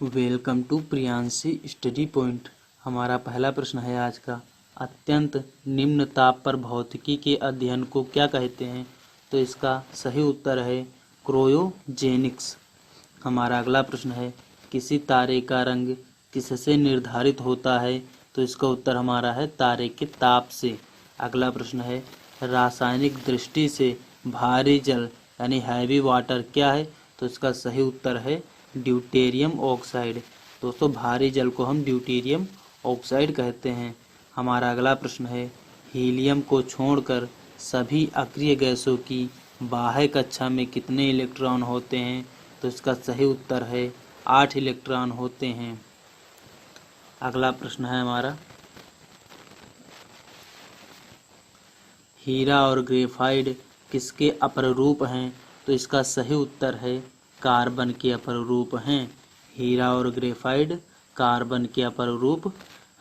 Welcome to Priyanshi study point. हमारा पहला प्रश्न है आज का, अत्यंत निम्न ताप पर भौतिकी के अध्ययन को क्या कहते हैं? तो इसका सही उत्तर है क्रायोजेनिक्स। हमारा अगला प्रश्न है, किसी तारे का रंग किससे निर्धारित होता है? तो इसका उत्तर हमारा है तारे के ताप से। अगला प्रश्न है, रासायनिक दृष्टि से भारी जल यानी हैवी वाटर क्या है? तो इसका सही उत्तर है ड्यूटेरियम ऑक्साइड। दोस्तों, भारी जल को हम ड्यूटेरियम ऑक्साइड कहते हैं। हमारा अगला प्रश्न है, हीलियम को छोड़कर सभी अक्रिय गैसों की बाह्य कक्षा में कितने इलेक्ट्रॉन होते हैं? तो इसका सही उत्तर है 8 इलेक्ट्रॉन होते हैं। अगला प्रश्न है हमारा, हीरा और ग्रेफाइट किसके अपरूप हैं? तो इसका सही उत्तर है कार्बन के अपरूप हैं। हीरा और ग्रेफाइट कार्बन के अपरूप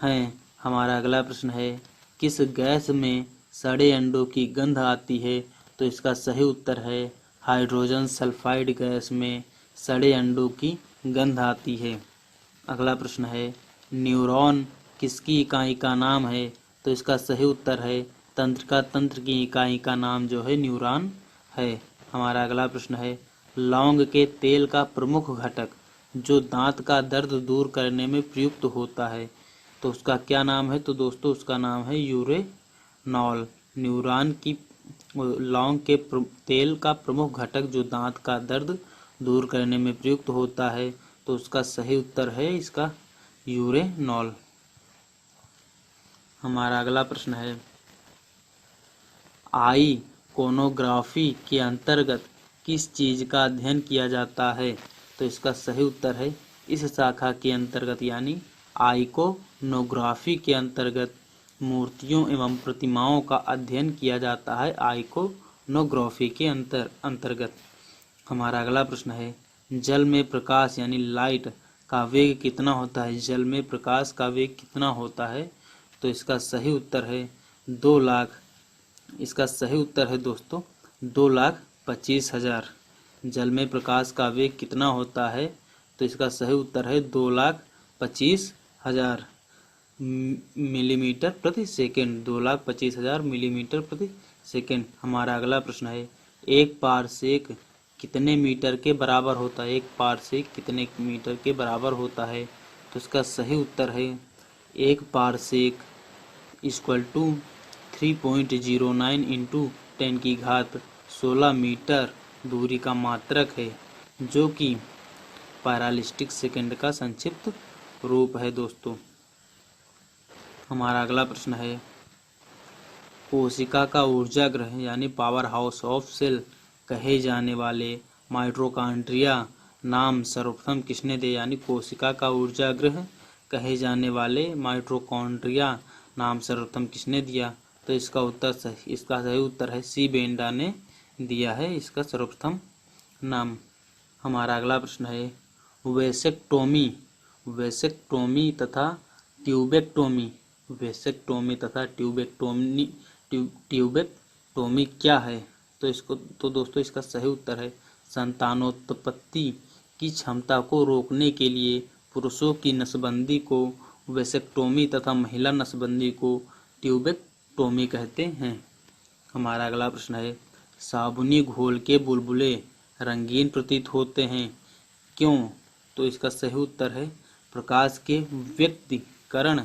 हैं। हमारा अगला प्रश्न है, किस गैस में सड़े अंडों की गंध आती है? तो इसका सही उत्तर है हाइड्रोजन सल्फाइड गैस में सड़े अंडों की गंध आती है। अगला प्रश्न है, न्यूरॉन किसकी इकाई का नाम है? तो इसका सही उत्तर है तंत्र की इकाई का नाम जो है न्यूरॉन है। हमारा अगला प्रश्न है, लौंग के तेल का प्रमुख घटक जो दांत का दर्द दूर करने में प्रयुक्त होता है, तो उसका क्या नाम है? तो दोस्तों, उसका नाम है यूरेनॉल। न्यूरॉन की लौंग के तेल का प्रमुख घटक जो दांत का दर्द दूर करने में प्रयुक्त होता है, तो उसका सही उत्तर है इसका यूरेनॉल। हमारा अगला प्रश्न है, आइकोनोग्राफी के अंतर्गत किस चीज का अध्ययन किया जाता है? तो इसका सही उत्तर है इस शाखा के अंतर्गत यानी आइकोनोग्राफी के अंतर्गत मूर्तियों एवं प्रतिमाओं का अध्ययन किया जाता है आइकोनोग्राफी के अंतर्गत। हमारा अगला प्रश्न है, जल में प्रकाश यानी लाइट का वेग कितना होता है? जल में प्रकाश का वेग कितना होता है? तो इसका सही उत्तर है 2 लाख। इसका सही उत्तर है दोस्तों 2,25,000। जल में प्रकाश का वेग कितना होता है? तो इसका सही उत्तर है 2,25,000 मिलीमीटर प्रति सेकेंड। 2,25,000 मिलीमीटर प्रति सेकेंड। हमारा अगला प्रश्न है, एक पारसेक कितने मीटर के बराबर होता है? एक पारसेक कितने मीटर के बराबर होता है? तो इसका सही उत्तर है एक parsec equal to 3.09 into 10⁻16 metre दूरी का मात्रक है, जो कि पैरालिस्टिक सेकंड का संक्षिप्त रूप है। दोस्तों, हमारा अगला प्रश्न है, कोशिका का ऊर्जा ग्रह यानी पावर हाउस ऑफ सेल कहे जाने वाले माइटोकॉन्ड्रिया नाम सर्वप्रथम किसने दिया? यानी कोशिका का ऊर्जा ग्रह कहे जाने वाले माइटोकॉन्ड्रिया नाम सर्वप्रथम किसने दिया? तो इसका सही उत्तर है सी बेंडा ने दिया है इसका सर्वप्रथम नाम। हमारा अगला प्रश्न है, वेसेक्टोमी तथा ट्यूबेक्टोमी क्या है? तो दोस्तों, इसका सही उत्तर है संतानोत्पत्ति की क्षमता को रोकने के लिए पुरुषों की नसबंदी को वेसेक्टोमी तथा महिला नसबंदी को ट्यूबेक्टोमी कहते हैं। हमारा अगला प्रश्न है, साबुनी घोल के बुलबुले रंगीन प्रतीत होते हैं, क्यों? तो इसका सही उत्तर है प्रकाश के व्यक्तीकरण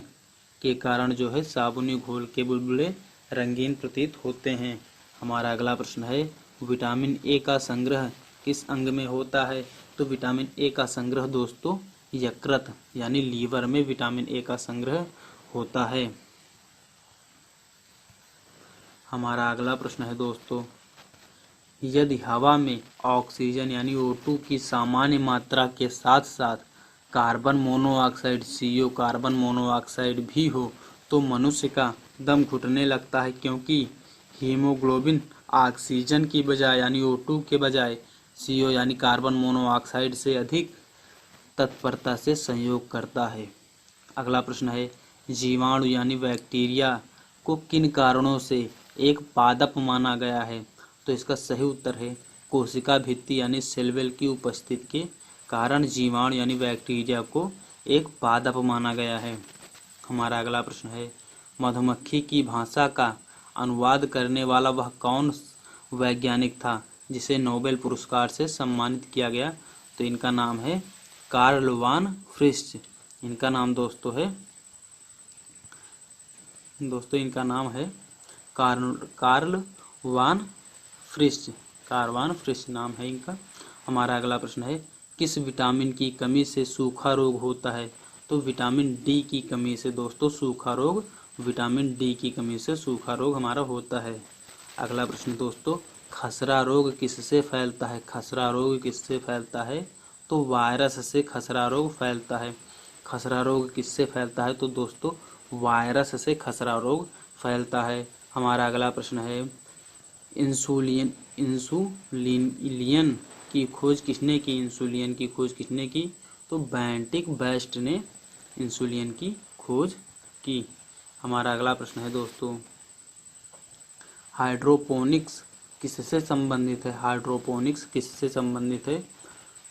के कारण जो है साबुनी घोल के बुलबुले रंगीन प्रतीत होते हैं। हमारा अगला प्रश्न है, विटामिन ए का संग्रह किस अंग में होता है? तो विटामिन ए का संग्रह दोस्तों यकृत यानी लीवर में विटामिन ए का संग्रह होता है। हमारा अगला प्रश्न है दोस्तों, यदि हवा में ऑक्सीजन यानी O2 की सामान्य मात्रा के साथ साथ carbon monoxide CO carbon monoxide भी हो तो मनुष्य का दम घुटने लगता है, क्योंकि हीमोग्लोबिन ऑक्सीजन की बजाय यानी O2 के बजाय CO यानी कार्बन मोनोऑक्साइड से अधिक तत्परता से संयोग करता है। अगला प्रश्न है, जीवाणु यानी बैक्टीरिया को किन कारणों से एक पादप माना गया है? तो इसका सही उत्तर है कोशिका भित्ति यानी सेल वॉल की उपस्थिति के कारण जीवाणु यानी बैक्टीरिया को एक पादप माना गया है। हमारा अगला प्रश्न है, मधुमक्खी की भाषा का अनुवाद करने वाला वह कौन वैज्ञानिक था जिसे नोबेल पुरस्कार से सम्मानित किया गया? तो इनका नाम है कार्ल वान फ्रिश। इनका नाम इनका नाम है कार्ल वान फ्रिश। कार्ल वान फ्रिश नाम है इनका। हमारा अगला प्रश्न है, किस विटामिन की कमी से सूखा रोग होता है? तो विटामिन डी की कमी से दोस्तों सूखा रोग, विटामिन डी की कमी से सूखा रोग हमारा होता है। अगला प्रश्न दोस्तों, खसरा रोग किससे फैलता है? खसरा रोग किससे फैलता है? तो वायरस से खसरा रोग फैलता है। खसरा रोग किससे फैलता है? तो दोस्तों वायरस से खसरा रोग फैलता है। हमारा अगला प्रश्न है, इंसुलिन की खोज किसने की? इंसुलिन की खोज किसने की? तो बेंटिक वेस्ट ने इंसुलिन की खोज की। हमारा अगला प्रश्न है दोस्तों, हाइड्रोपोनिक्स किससे संबंधित है? हाइड्रोपोनिक्स किससे संबंधित है?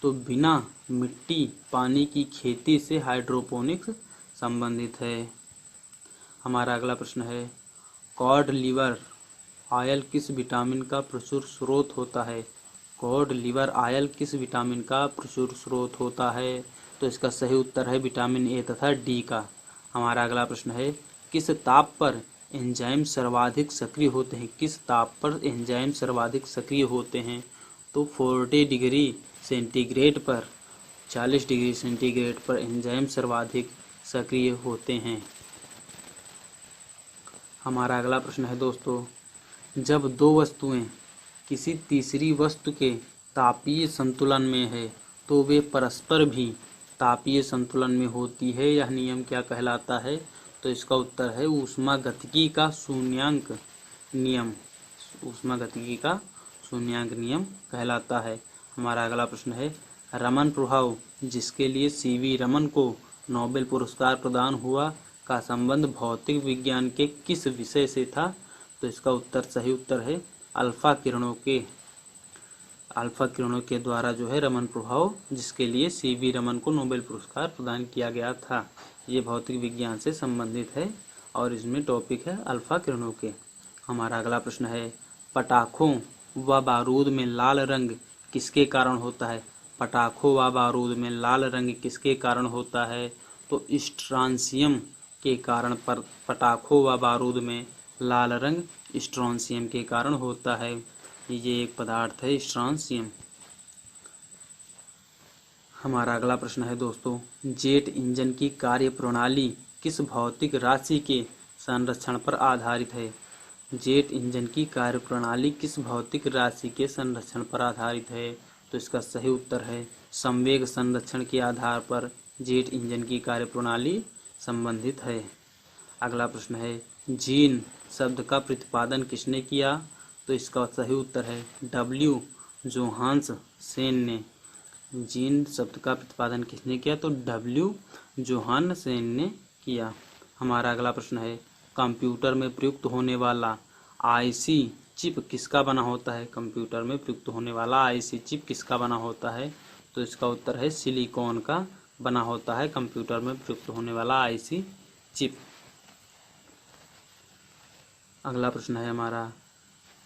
तो बिना मिट्टी पानी की खेती से हाइड्रोपोनिक्स संबंधित है। हमारा अगला प्रश्न है, कॉड लिवर ऑयल किस विटामिन का प्रचुर स्रोत होता है? कॉड लिवर ऑयल किस विटामिन का प्रचुर स्रोत होता है? तो इसका सही उत्तर है विटामिन ए तथा डी का। हमारा अगला प्रश्न है, किस ताप पर एंजाइम सर्वाधिक सक्रिय होते हैं? किस ताप पर एंजाइम सर्वाधिक सक्रिय होते हैं? तो 40 डिग्री सेंटीग्रेड पर, 40 डिग्री सेंटीग्रेड पर एंजाइम सर्वाधिक सक्रिय होते हैं। हमारा अगला प्रश्न है दोस्तों, जब दो वस्तुएं किसी तीसरी वस्तु के तापीय संतुलन में है तो वे परस्पर भी तापीय संतुलन में होती है, यह नियम क्या कहलाता है? तो इसका उत्तर है ऊष्मागतिकी का शून्यांक नियम। ऊष्मागतिकी का शून्यांक नियम कहलाता है। हमारा अगला प्रश्न है, रमन प्रभाव जिसके लिए सीवी रमन को नोबेल पुरस्कार प्रदान हुआ का संबंध भौतिक विज्ञान के किस विषय से था? तो इसका उत्तर सही उत्तर है अल्फा किरणों के द्वारा जो है रमन प्रभाव जिसके लिए सीवी रमन को नोबेल पुरस्कार प्रदान किया गया था, ये भौतिक विज्ञान से संबंधित है और इसमें टॉपिक है अल्फा किरणों के। हमारा अगला प्रश्न है, पटाखों व बारूद में लाल रंग किसके कारण होता है? पटाखों व बारूद में लाल रंग किसके कारण होता है? तो स्ट्रांसियम के कारण पटाखों व बारूद में लाल रंग स्ट्रांसियम के कारण होता है। ये एक पदार्थ है स्ट्रांसियम। हमारा अगला प्रश्न है दोस्तों, जेट इंजन की कार्य प्रणाली किस भौतिक राशि के संरक्षण पर आधारित है? जेट इंजन की कार्य प्रणाली किस भौतिक राशि के संरक्षण पर आधारित है? तो इसका सही उत्तर है संवेग संरक्षण के आधार पर जेट इंजन की कार्य प्रणाली संबंधित है। अगला प्रश्न है, जीन शब्द का प्रतिपादन किसने किया? तो इसका सही उत्तर है डब्ल्यू जोहानसेन ने। जीन शब्द का प्रतिपादन किसने किया? तो डब्ल्यू जोहानसेन ने किया। हमारा अगला प्रश्न है, कंप्यूटर में प्रयुक्त होने वाला आईसी चिप किसका बना होता है? कंप्यूटर में प्रयुक्त होने वाला आईसी चिप किसका बना होता है? तो इसका उत्तर है सिलिकॉन का बना होता है कंप्यूटर में प्रयुक्त होने वाला आईसी चिप। अगला प्रश्न है हमारा,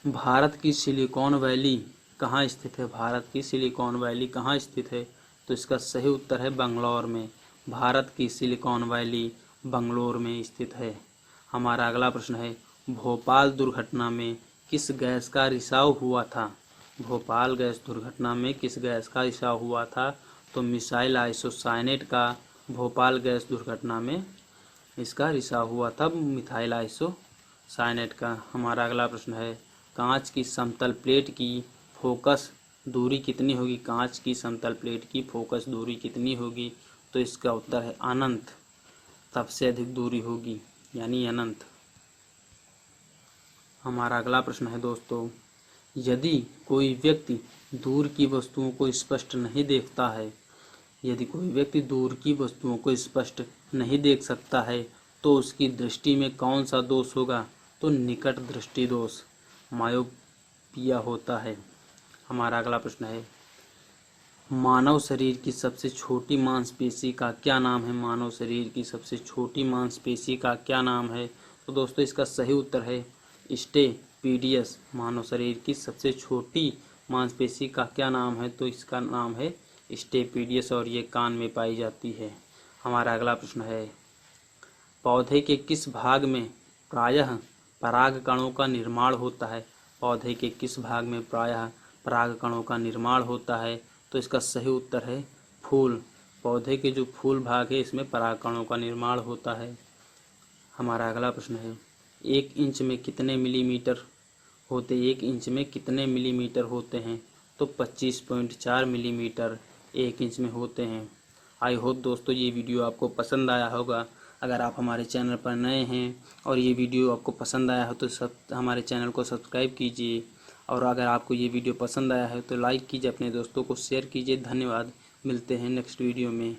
भारत की सिलिकॉन वैली कहाँ स्थित है? भारत की सिलिकॉन वैली कहाँ स्थित है? तो इसका सही उत्तर है बंगलौर में। भारत की सिलिकॉन वैली बंगलौर में स्थित है। हमारा अगला प्रश्न है, भोपाल दुर्घटना में किस गैस का रिसाव हुआ था? भोपाल गैस दुर्घटना में किस गैस का रिसाव हुआ था? तो मिसाइल आइसोसाइनेट का भोपाल गैस दुर्घटना में इसका रिसाव हुआ था, मिथाइल आइसोसाइनेट का। हमारा अगला प्रश्न है, कांच की समतल प्लेट की फोकस दूरी कितनी होगी? कांच की समतल प्लेट की फोकस दूरी कितनी होगी? तो इसका उत्तर है अनंत, सबसे अधिक दूरी होगी यानी अनंत। हमारा अगला प्रश्न है दोस्तों, यदि कोई व्यक्ति दूर की वस्तुओं को स्पष्ट नहीं देखता है, यदि कोई व्यक्ति दूर की वस्तुओं को स्पष्ट नहीं देख सकता है तो उसकी दृष्टि में कौन सा दोष होगा? तो निकट दृष्टि दोष, मायोपिया होता है। हमारा अगला प्रश्न है, मानव शरीर की सबसे छोटी मांसपेशी का क्या नाम है? मानव शरीर की सबसे छोटी मांसपेशी का क्या नाम है? तो दोस्तों इसका सही उत्तर है स्टेपीडियस। मानव शरीर की सबसे छोटी मांसपेशी का क्या नाम है? तो इसका नाम है स्टेपीडियस और ये कान में पाई जाती है। हमारा अगला प्रश्न है, पौधे के किस भाग में प्रायः परागकणों का निर्माण होता है? पौधे के किस भाग में प्रायः परागकणों का निर्माण होता है? तो इसका सही उत्तर है फूल। पौधे के जो फूल भाग है इसमें परागकणों का निर्माण होता है। हमारा अगला प्रश्न है, 1 इंच में कितने मिलीमीटर होते 1 इंच में कितने मिलीमीटर होते हैं? तो 25.4 मिलीमीटर 1 इंच में होते हैं। आई होप दोस्तों ये वीडियो आपको पसंद आया होगा। अगर आप हमारे चैनल पर नए हैं और ये वीडियो आपको पसंद आया हो तो हमारे चैनल को सब्सक्राइब कीजिए, और अगर आपको ये वीडियो पसंद आया है तो लाइक कीजिए, अपने दोस्तों को शेयर कीजिए। धन्यवाद। मिलते हैं नेक्स्ट वीडियो में।